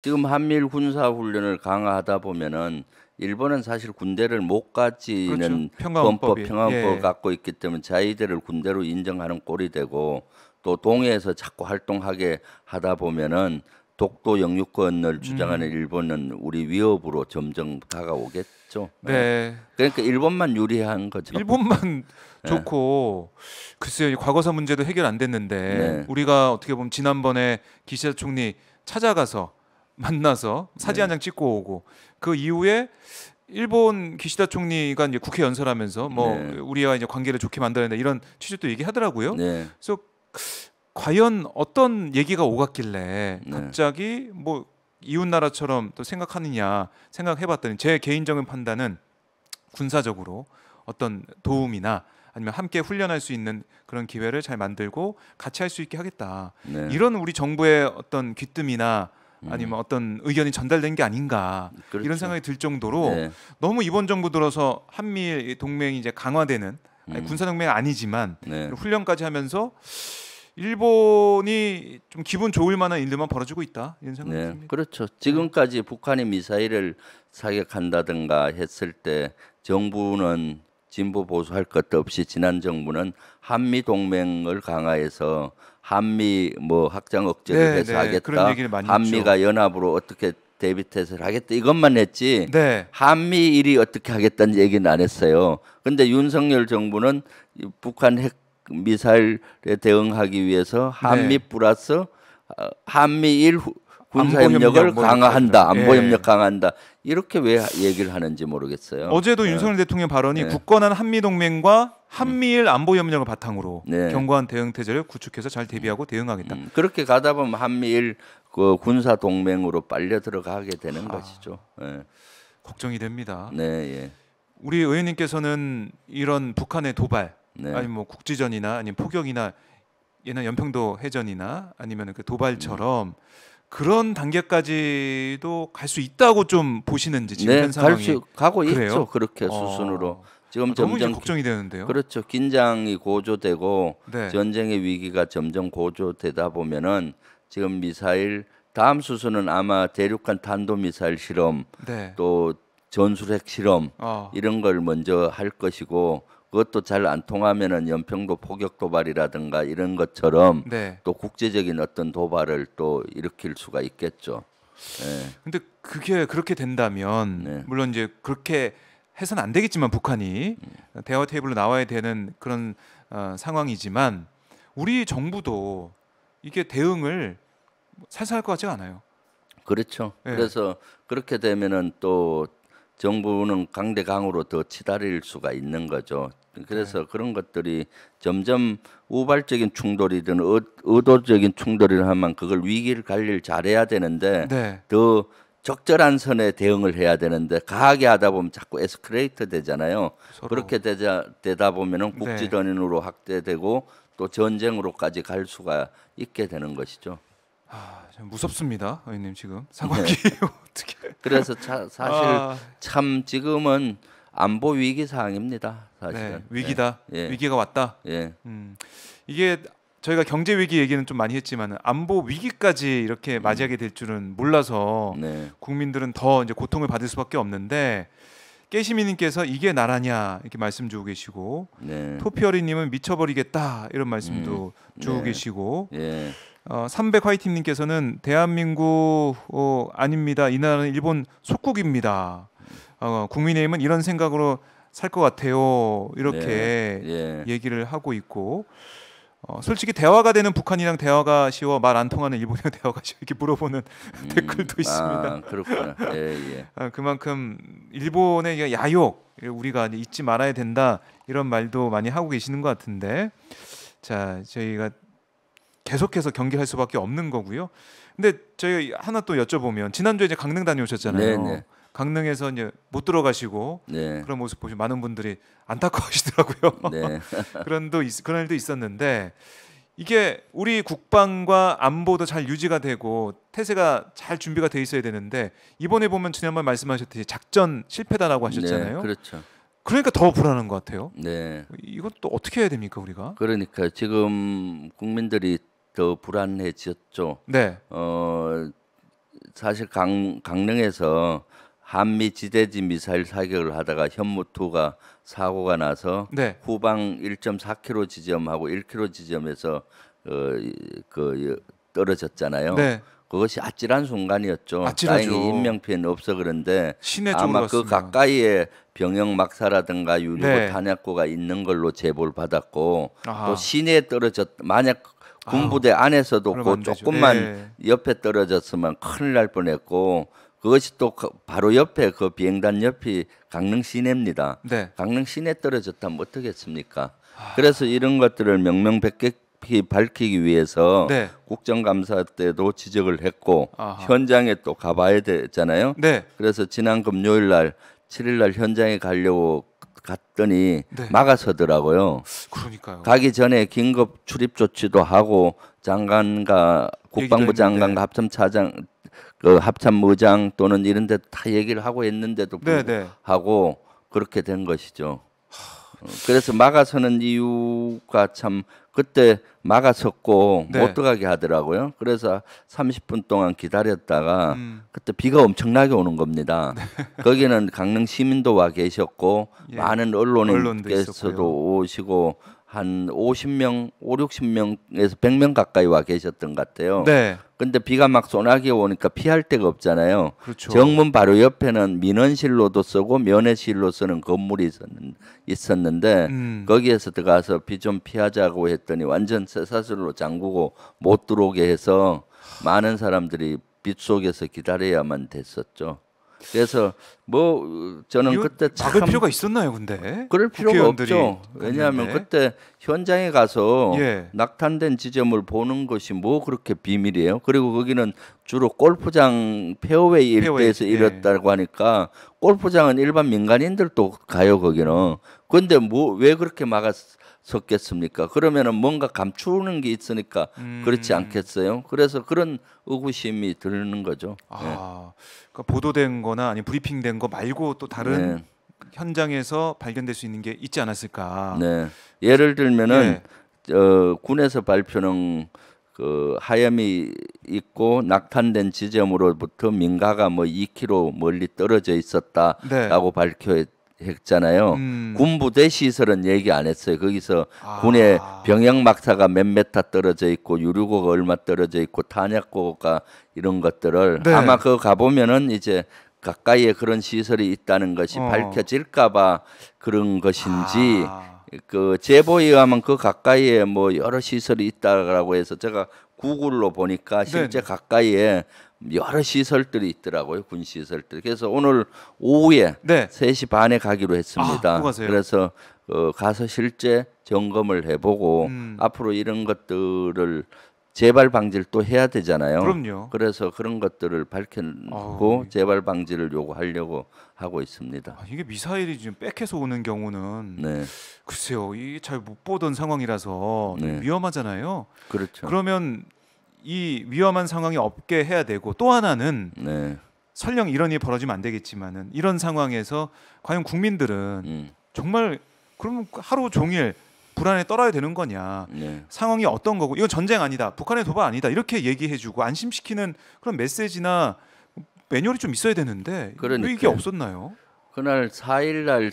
지금 한미일 군사 훈련을 강화하다 보면은 일본은 사실 군대를 못 그렇죠. 가지는 헌법, 평화헌법이. 평화헌법을 예. 갖고 있기 때문에 자위대를 군대로 인정하는 꼴이 되고 또 동해에서 자꾸 활동하게 하다 보면은 독도 영유권을 주장하는 음. 일본은 우리 위협으로 점점 다가오겠죠. 예. 네. 그러니까 일본만 유리한 거죠. 일본만 예. 좋고 글쎄요. 이 과거사 문제도 해결 안 됐는데 네, 우리가 어떻게 보면 지난번에 기시다 총리 찾아가서 만나서 사진 한 네, 장 찍고 오고 그 이후에 일본 기시다 총리가 이제 국회 연설하면서 뭐 네, 우리와 이제 관계를 좋게 만들어야 된다 이런 취지도 얘기하더라고요. 네, 그래서 과연 어떤 얘기가 오갔길래 네, 갑자기 뭐 이웃 나라처럼 또 생각하느냐 생각해봤더니 제 개인적인 판단은 군사적으로 어떤 도움이나 아니면 함께 훈련할 수 있는 그런 기회를 잘 만들고 같이 할 수 있게 하겠다. 네. 이런 우리 정부의 어떤 귀뜸이나 음, 아니면 어떤 의견이 전달된 게 아닌가 이런 그렇죠. 생각이 들 정도로 네, 너무 이번 정부 들어서 한미일 동맹이 이제 강화되는 아니, 음, 군사 동맹 아니지만 네. 훈련까지 하면서 일본이 좀 기분 좋을 만한 일들만 벌어지고 있다 이런 생각이 네, 듭니다. 그렇죠. 네. 지금까지 북한이 미사일을 사격한다든가 했을 때 정부는 진보 보수할 것도 없이 지난 정부는 한미 동맹을 강화해서 한미 뭐 확장 억제를 네, 해서 네. 그런 하겠다. 얘기를 많이 했죠. 한미가 연합으로 어떻게 대비 태세를 하겠다. 이것만 했지. 네. 한미일이 어떻게 하겠다는 얘기는 안 했어요. 근데 윤석열 정부는 이 북한 핵 미사일에 대응하기 위해서 한미 네. 플러스 한미일 군사 안보 협력 협력을 뭐 이렇게 강화한다. 하더라고요. 안보 협력 예. 강화한다. 이렇게 왜 얘기를 하는지 모르겠어요. 어제도 윤석열 대통령 발언이 네, 굳건한 한미 동맹과 음, 한미일 안보 협력을 바탕으로 네, 견고한 대응 태세를 구축해서 잘 대비하고 대응하겠다. 그렇게 가다 보면 한미일 그 군사 동맹으로 빨려 들어가게 되는 하, 것이죠. 예, 걱정이 됩니다. 네, 예, 우리 의원님께서는 이런 북한의 도발 네, 아니면 뭐 국지전이나 아니면 포격이나 예나 연평도 해전이나 아니면 그 음. 도발처럼 그런 단계까지도 갈 수 있다고 좀 보시는지 지금 네, 현 상황이 가고 있죠. 그래요? 그렇게 수순으로 지금 너무 이제 점점 걱정이 되는데요. 그렇죠. 긴장이 고조되고 네, 전쟁의 위기가 점점 고조되다 보면은 지금 미사일 다음 수순은 아마 대륙간 탄도미사일 실험 네, 또 전술핵 실험 어, 이런 걸 먼저 할 것이고 그것도 잘 안 통하면은 연평도 포격 도발이라든가 이런 것처럼 네. 또 국제적인 어떤 도발을 또 일으킬 수가 있겠죠. 예, 근데 그게 그렇게 된다면 네, 물론 이제 그렇게 해서는 안 되겠지만 북한이 대화 테이블로 나와야 되는 그런 상황이지만 우리 정부도 이게 대응을 살살 할 것 같지가 않아요. 그렇죠. 예. 그래서 그렇게 되면은 또 정부는 강대강으로 더 치달을 수가 있는 거죠. 네. 그래서 그런 것들이 점점 우발적인 충돌이든 의도적인 충돌을 하면 그걸 위기를 관리를 잘해야 되는데 네. 더 적절한 선에 대응을 해야 되는데 과하게 하다 보면 자꾸 에스컬레이트 되잖아요. 서로. 그렇게 되다 보면은 네. 국지전으로 확대되고 또 전쟁으로까지 갈 수가 있게 되는 것이죠. 참 무섭습니다, 의원님 지금 상황이 네. 어떻게? 그래서 사실 아, 참 지금은 안보 위기 상황입니다. 네. 사실은. 예, 위기다. 예, 위기가 왔다. 예, 음, 이게 저희가 경제 위기 얘기는 좀 많이 했지만 안보 위기까지 이렇게 음, 맞이하게 될 줄은 몰라서 네, 국민들은 더 이제 고통을 받을 수밖에 없는데 깨시미님께서 이게 나라냐 이렇게 말씀 주고 계시고 네, 토피어리님은 미쳐버리겠다 이런 음, 말씀도 주고 네, 계시고 예, 300 화이팅님께서는 대한민국 아닙니다. 이 나라는 일본 속국입니다. 국민의힘은 이런 생각으로 살 것 같아요. 네, 이렇게 예, 얘기를 하고 있고 솔직히 대화가 되는 북한이랑 대화가 쉬워 말 안 통하는 일본이랑 대화가 쉬워 이렇게 물어보는 댓글도 있습니다. 아, 그렇구나. 예, 예, 그만큼 일본의 야욕 우리가 이제 잊지 말아야 된다 이런 말도 많이 하고 계시는 것 같은데 자 저희가 계속해서 경기할 수밖에 없는 거고요. 근데 저희 하나 또 여쭤보면 지난주에 이제 강릉 네, 다녀오셨잖아요. 네, 강릉에서 이제 못 들어가시고 네, 그런 모습 보시 많은 분들이 안타까워하시더라고요. 네, 그런 일도 있었는데 이게 우리 국방과 안보도 잘 유지가 되고 태세가 잘 준비가 돼 있어야 되는데 이번에 보면 지난번 말씀하셨듯이 작전 실패다라고 네, 하셨잖아요. 그렇죠. 그러니까 더 불안한 것 같아요. 네, 이건 또 어떻게 해야 됩니까 우리가? 그러니까 지금 국민들이 더 불안해졌죠. 네, 어, 사실 강릉에서 한미 지대지 미사일 사격을 하다가 현무2가 사고가 나서 네. 후방 1.4km 지점하고 1km 지점에서 떨어졌잖아요. 네. 그것이 아찔한 순간이었죠. 아찔하죠. 다행히 인명 피해는 없어 그런데 시내 쪽으로 아마 그 갔으면. 가까이에 병영 막사라든가 유리고 네. 탄약고가 있는 걸로 제보를 받았고 아하. 또 시내에 만약 군부대 안에서도 그러면 그 안 되죠. 조금만 예. 옆에 떨어졌으면 큰일 날 뻔했고 그것이 또 바로 옆에 그 비행단 옆이 강릉 시내입니다. 네. 강릉 시내 떨어졌다면 어떻겠습니까? 그래서 이런 것들을 명명백백히 밝히기 위해서 네. 국정감사 때도 지적을 했고 아하. 현장에 또 가봐야 되잖아요. 네. 그래서 지난 금요일 날 7일 날 현장에 가려고 갔더니 네. 막아서더라고요. 그러니까요. 가기 전에 긴급 출입 조치도 하고 장관과 국방부 얘기도 장관과 합참차장 합참의장 또는 이런 데 다 얘기를 하고 했는데도 네, 불구하고 그렇게 된 것이죠. 그래서 막아서는 이유가 참 그때 막아섰고 네. 못 들어가게 하더라고요. 그래서 30분 동안 기다렸다가 음. 그때 비가 엄청나게 오는 겁니다. 거기는 강릉 시민도 와 계셨고 예. 많은 언론도 언론인께서도 있었고요. 오시고 한 50명, 5, 60명에서 100명 가까이 와 계셨던 것 같아요. 네. 근데 비가 막 쏘나게 오니까 피할 데가 없잖아요. 그렇죠. 정문 바로 옆에는 민원실로도 쓰고 면회실로 쓰는 건물이 있었는데 음. 거기에서 들어가서 비 좀 피하자고 했더니 완전 쇠사슬로 잠그고 못 들어오게 해서 많은 사람들이 빛 속에서 기다려야만 됐었죠. 그래서 뭐 저는 이거 그때 막을 참 필요가 있었나요, 근데? 그럴 필요가 국회의원들이 없죠. 왜냐하면 갔는데. 그때 현장에 가서 예. 낙탄된 지점을 보는 것이 뭐 그렇게 비밀이에요. 그리고 거기는 주로 골프장 페어웨이 일대에서 페어웨이, 예. 이뤘다고 하니까 골프장은 일반 민간인들도 가요 거기는. 근데 뭐 왜 그렇게 막았었겠습니까? 그러면은 뭔가 감추는 게 있으니까 그렇지 않겠어요? 그래서 그런 의구심이 드는 거죠. 아, 그러니까 보도된 거나 아니 브리핑된 거 말고 또 다른 네. 현장에서 발견될 수 있는 게 있지 않았을까? 네. 예를 들면은 예. 군에서 발표는 그 하염이 있고 낙탄된 지점으로부터 민가가 뭐 2km 멀리 떨어져 있었다라고 발표했잖아요. 군부대 시설은 얘기 안 했어요. 거기서 아. 군의 병영 막사가 몇 메타 떨어져 있고 유류고가 얼마 떨어져 있고 탄약고가 이런 것들을 네. 아마 그 가보면은 이제 가까이에 그런 시설이 있다는 것이 밝혀질까봐 그런 것인지 아. 그 제보에 의하면 그 가까이에 뭐 여러 시설이 있다라고 해서 제가 구글로 보니까 실제 네. 가까이에 여러 시설들이 있더라고요. 군 시설들. 그래서 오늘 오후에 네. 3시 반에 가기로 했습니다. 아, 또 가세요? 그래서 가서 실제 점검을 해보고 앞으로 이런 것들을 재발 방지를 또 해야 되잖아요. 그럼요. 그래서 그런 것들을 밝히고 아우. 재발 방지를 요구하려고 하고 있습니다. 아, 이게 미사일이 지금 백해서 오는 경우는 네, 글쎄요, 이게 잘 못 보던 상황이라서 네. 위험하잖아요. 그렇죠. 그러면 이 위험한 상황이 없게 해야 되고 또 하나는 네, 설령 이런 일이 벌어지면 안 되겠지만은 이런 상황에서 과연 국민들은 정말 그러면 하루 종일 불안에 떨어야 되는 거냐? 네. 상황이 어떤 거고 이건 전쟁 아니다, 북한의 도발 아니다 이렇게 얘기해주고 안심시키는 그런 메시지나 매뉴얼이 좀 있어야 되는데 왜 이게 그러니까요. 없었나요? 그날 4일 날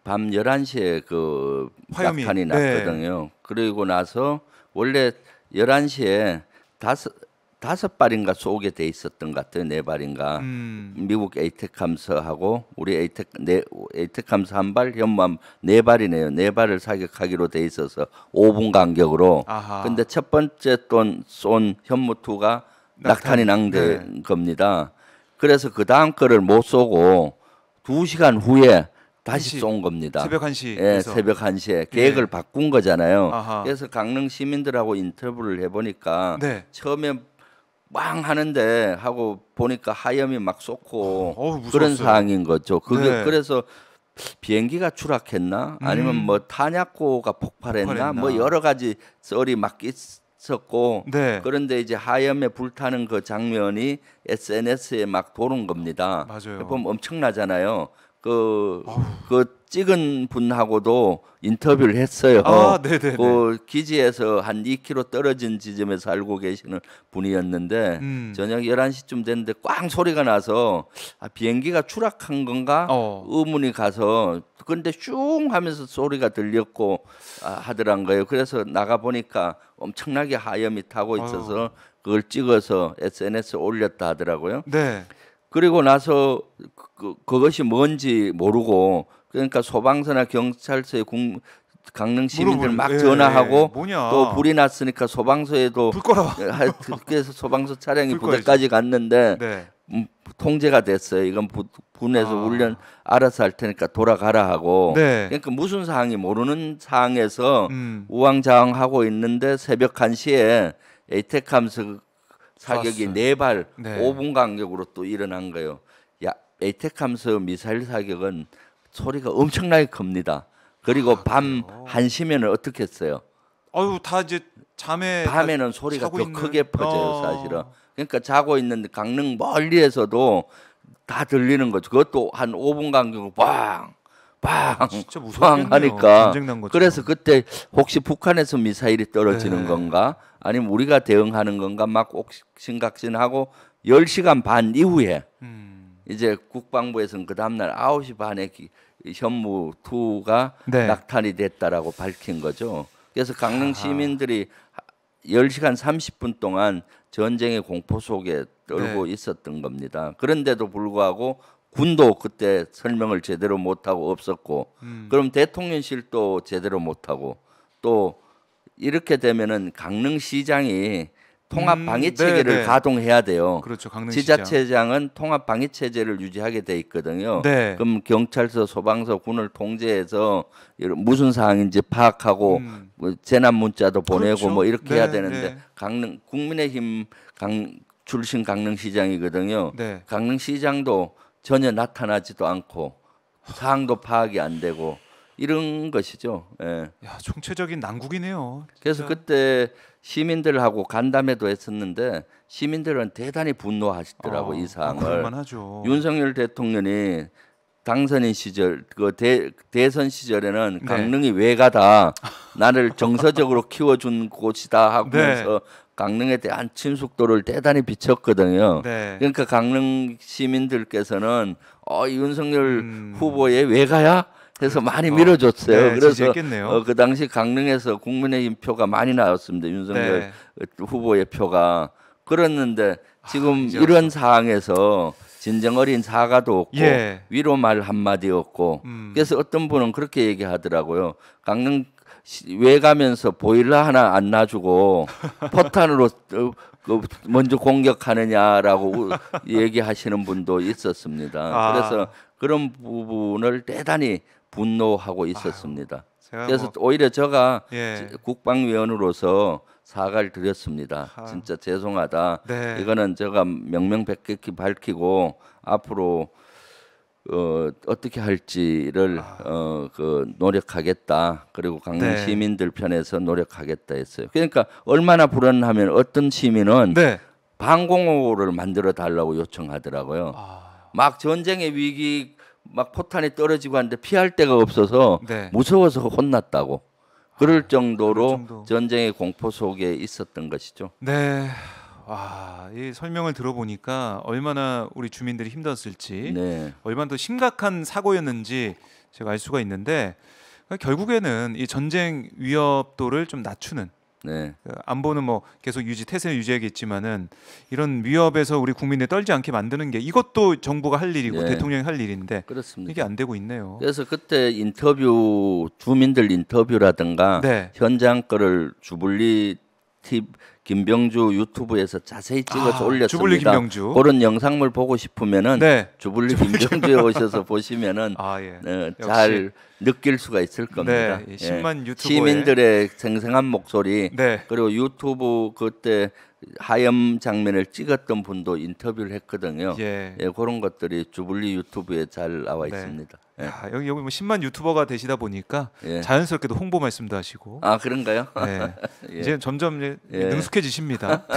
밤 11시에 그 화염이, 낙탄이 네. 났거든요. 그리고 나서 원래 11시에 다섯 발인가 쏘게 돼 있었던 것 같아요. 네 발인가. 미국 에이텍함스하고 우리 에이텍함스 한 발, 현무함 네 발이네요. 네 발을 사격하기로 돼 있어서 5분 간격으로. 아하. 근데 첫 번째 쏜 현무2가 낙탄이 난 네. 겁니다. 그래서 그 다음 거를 못 쏘고 2시간 후에 다시 1시, 쏜 겁니다. 새벽 1시에서. 예, 새벽 1시에 계획을 바꾼 거잖아요. 아하. 그래서 강릉 시민들하고 인터뷰를 해보니까 네. 처음에 왕 하는데 하고 보니까 하염이 막 쏟고 무서웠어요. 그런 상황인 거죠. 그게 네. 그래서 비행기가 추락했나 아니면 뭐 탄약고가 폭발했나 뭐 여러 가지 썰이 막 있었고 네. 그런데 이제 하염에 불타는 그 장면이 SNS에 막 도는 겁니다. 맞아요. 보면 엄청나잖아요. 그, 아우. 그 찍은 분하고도 인터뷰를 했어요. 아, 네네네. 그 기지에서 한 2km 떨어진 지점에 살고 계시는 분이었는데 저녁 11시쯤 됐는데 꽝 소리가 나서 비행기가 추락한 건가 의문이 가서 근데 슝 하면서 소리가 들렸고 하더란 거예요. 그래서 나가 보니까 엄청나게 하염이 타고 있어서 그걸 찍어서 SNS에 올렸다 하더라고요. 네. 그리고 나서 그것이 뭔지 모르고 그러니까 소방서나 경찰서에 강릉 시민들 막 예, 전화하고 뭐냐. 또 불이 났으니까 소방서에도 불 꺼라. 그래서 소방서 차량이 불 꺼야지. 부대까지 갔는데 네. 통제가 됐어요. 이건 군에서 훈련 알아서 할 테니까 돌아가라 하고. 네. 그러니까 무슨 상황이 모르는 상황에서 우왕좌왕하고 있는데 새벽 1시에 에이텍함스 사격이 좋았어요. 4발 네. 5분 간격으로 또 일어난 거예요. 야, 에이텍함스 미사일 사격은 소리가 엄청나게 큽니다. 그리고 밤 그래요? 1시면 어떻게 했어요? 아유, 다 이제 잠에 밤에는 다 소리가 자고 더 있는- 크게 퍼져요, 사실은. 그러니까 자고 있는데 강릉 멀리에서도 다 들리는 거죠. 그것도 한 5분 간격으로 빵, 빵, 진짜 빵 무섭겠네요. 하니까. 전쟁 난 것처럼. 그래서 그때 혹시 북한에서 미사일이 떨어지는 네. 건가? 아니면 우리가 대응하는 건가? 막 옥신각신하고 10시간 반 이후에 이제 국방부에서는 그 다음날 9시 반에 현무 2가 네. 낙탄이 됐다라고 밝힌 거죠. 그래서 강릉 시민들이 10시간 30분 동안 전쟁의 공포 속에 떨고 네. 있었던 겁니다. 그런데도 불구하고 군도 그때 설명을 제대로 못하고 없었고 그럼 대통령실도 제대로 못하고 또 이렇게 되면은 강릉시장이 통합 방위 체계를 네. 가동해야 돼요. 그렇죠. 강릉시장. 지자체장은 통합 방위 체제를 유지하게 돼 있거든요. 네. 그럼 경찰서, 소방서, 군을 통제해서 무슨 상황인지 파악하고 뭐 재난 문자도 보내고 그렇죠. 뭐 이렇게 네, 해야 되는데 네. 강릉 국민의힘 출신 강릉시장이거든요. 네. 강릉시장도 전혀 나타나지도 않고 사항도 파악이 안 되고 이런 것이죠. 예. 야, 총체적인 난국이네요. 그래서 진짜. 그때 시민들하고 간담회도 했었는데 시민들은 대단히 분노하시더라고 이 사항을. 그럴만하죠. 윤석열 대통령이 당선인 시절 그 대선 시절에는 네. 강릉이 외가다 나를 정서적으로 키워준 곳이다 하면서 강릉에 대한 친숙도를 대단히 비쳤거든요. 네. 그러니까 강릉 시민들께서는 윤석열 후보의 외가야 해서 많이 밀어줬어요. 네, 그래서 지지했겠네요. 그 당시 강릉에서 국민의힘 표가 많이 나왔습니다. 윤석열 네. 후보의 표가. 그랬는데 지금 이제 이런 상황에서 진정 어린 사과도 없고 예. 위로 말 한마디 없고 그래서 어떤 분은 그렇게 얘기하더라고요. 강릉 왜 가면서 보일러 하나 안 놔주고 포탄으로 먼저 공격하느냐라고 얘기하시는 분도 있었습니다. 그래서 그런 부분을 대단히 분노하고 있었습니다. 그래서 오히려 제가 예. 국방위원으로서 사과를 드렸습니다. 진짜 죄송하다. 네. 이거는 제가 명명백백히 밝히고 앞으로 어떻게 할지를 노력하겠다. 그리고 강릉 네. 시민들 편에서 노력하겠다 했어요. 그러니까 얼마나 불안하면 어떤 시민은 네. 방공호를 만들어 달라고 요청하더라고요. 막 전쟁의 위기 막 포탄이 떨어지고 하는데 피할 데가 없어서 네. 무서워서 혼났다고. 그럴 정도로 그럴 정도. 전쟁의 공포 속에 있었던 것이죠. 네. 와, 이 설명을 들어보니까 얼마나 우리 주민들이 힘들었을지, 네. 얼마나 더 심각한 사고였는지 제가 알 수가 있는데 결국에는 이 전쟁 위협도를 좀 낮추는 네. 안보는 뭐 계속 태세는 유지하겠지만은 이런 위협에서 우리 국민들 떨지 않게 만드는 게 이것도 정부가 할 일이고 네. 대통령이 할 일인데 그렇습니다. 이게 안 되고 있네요. 그래서 그때 주민들 인터뷰라든가 네. 현장 거를 주불리 김병주 유튜브에서 자세히 찍어서 올렸습니다. 주불리 김병주. 그런 영상물 보고 싶으면은 네. 주불리 김병주에 오셔서 보시면은 예. 잘 느낄 수가 있을 겁니다. 네, 10만 유튜버의 시민들의 생생한 목소리 네. 그리고 유튜브 그때 하염 장면을 찍었던 분도 인터뷰를 했거든요. 예. 그런 것들이 주불리 유튜브에 잘 나와 네. 있습니다. 예. 야, 여기 뭐 10만 유튜버가 되시다 보니까 예. 자연스럽게도 홍보 말씀도 하시고 아 그런가요? 네. 예. 이제 점점 능숙해지십니다.